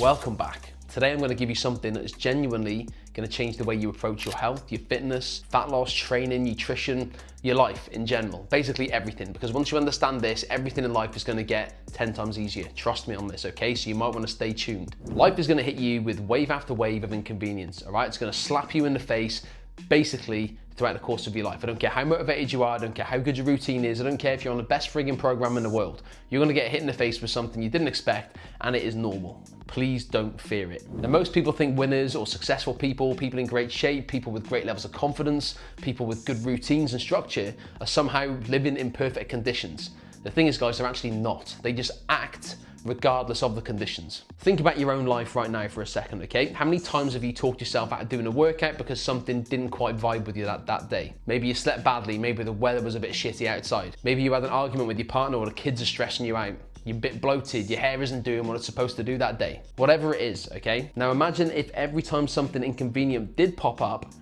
Welcome back. Today I'm going to give you something that is genuinely going to change the way you approach your health, your fitness, fat loss, training, nutrition, your life in general. Basically everything, because once you understand this, everything in life is going to get 10 times easier. Trust me on this, okay? So you might want to stay tuned. Life is going to hit you with wave after wave of inconvenience, all right? It's going to slap you in the face basically throughout the course of your life. I don't care how motivated you are, I don't care how good your routine is, I don't care if you're on the best frigging program in the world. You're gonna get hit in the face with something you didn't expect, and it is normal. Please don't fear it. Now, most people think winners or successful people, people in great shape, people with great levels of confidence, people with good routines and structure are somehow living in perfect conditions. The thing is, guys, they're actually not. They just act regardless of the conditions. Think about your own life right now for a second, okay? How many times have you talked yourself out of doing a workout because something didn't quite vibe with you that day? Maybe you slept badly, maybe the weather was a bit shitty outside. Maybe you had an argument with your partner or the kids are stressing you out. You're a bit bloated, your hair isn't doing what it's supposed to do that day. Whatever it is, okay? Now imagine if every time something inconvenient did pop up,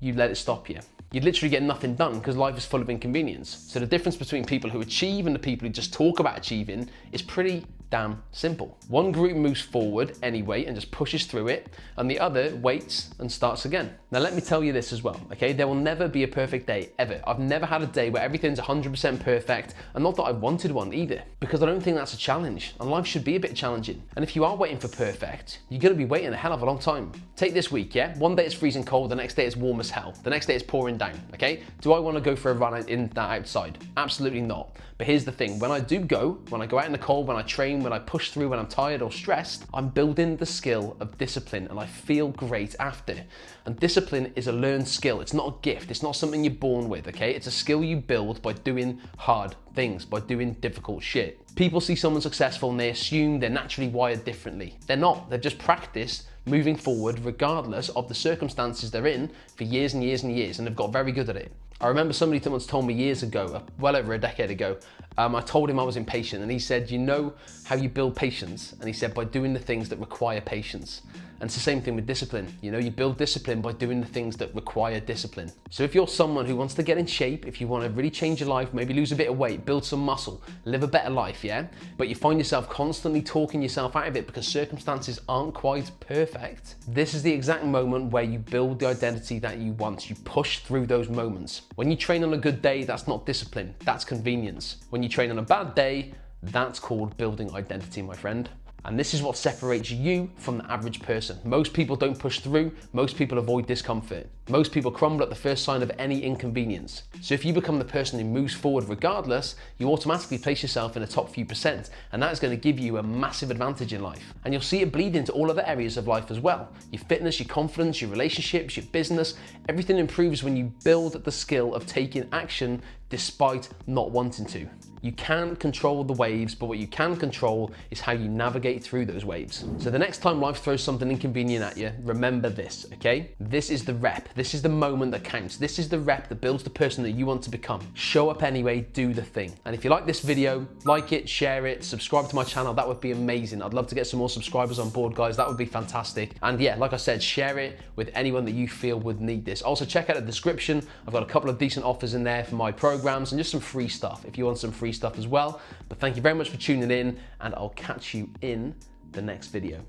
you let it stop you. You'd literally get nothing done because life is full of inconvenience. So the difference between people who achieve and the people who just talk about achieving is pretty damn simple. One group moves forward anyway and just pushes through it, and the other waits and starts again. Now let me tell you this as well, okay? There will never be a perfect day, ever. I've never had a day where everything's 100% perfect, and not that I wanted one either, because I don't think that's a challenge, and life should be a bit challenging. And if you are waiting for perfect, you're gonna be waiting a hell of a long time. Take this week, yeah? One day it's freezing cold, the next day it's warm as hell, the next day it's pouring down, okay? Do I wanna go for a run in that outside? Absolutely not. But here's the thing, when I go out in the cold, when I train, when I push through, when I'm tired or stressed, I'm building the skill of discipline and I feel great after. And discipline is a learned skill. It's not a gift. It's not something you're born with, okay? It's a skill you build by doing hard things, by doing difficult shit. People see someone successful and they assume they're naturally wired differently. They're not. They've just practiced moving forward regardless of the circumstances they're in for years and years and years, and they've got very good at it. I remember somebody once told me years ago, well over a decade ago, I told him I was impatient, and he said, you know how you build patience? And he said, by doing the things that require patience. And it's the same thing with discipline. You know, you build discipline by doing the things that require discipline. So if you're someone who wants to get in shape, if you want to really change your life, maybe lose a bit of weight, build some muscle, live a better life, yeah? But you find yourself constantly talking yourself out of it because circumstances aren't quite perfect, this is the exact moment where you build the identity that you want. You push through those moments. When you train on a good day, that's not discipline, that's convenience. When you train on a bad day, that's called building identity, my friend. And this is what separates you from the average person. Most people don't push through, most people avoid discomfort. Most people crumble at the first sign of any inconvenience. So if you become the person who moves forward regardless, you automatically place yourself in the top few percent, and that is going to give you a massive advantage in life. And you'll see it bleed into all other areas of life as well. Your fitness, your confidence, your relationships, your business, everything improves when you build the skill of taking action despite not wanting to. You can't control the waves, but what you can control is how you navigate through those waves. So the next time life throws something inconvenient at you, remember this, okay? This is the rep. This is the moment that counts. This is the rep that builds the person that you want to become. Show up anyway, do the thing. And if you like this video, like it, share it, subscribe to my channel. That would be amazing. I'd love to get some more subscribers on board, guys. That would be fantastic. And yeah, like I said, share it with anyone that you feel would need this. Also, check out the description. I've got a couple of decent offers in there for my programs and just some free stuff if you want some free stuff as well. But thank you very much for tuning in, and I'll catch you in the next video.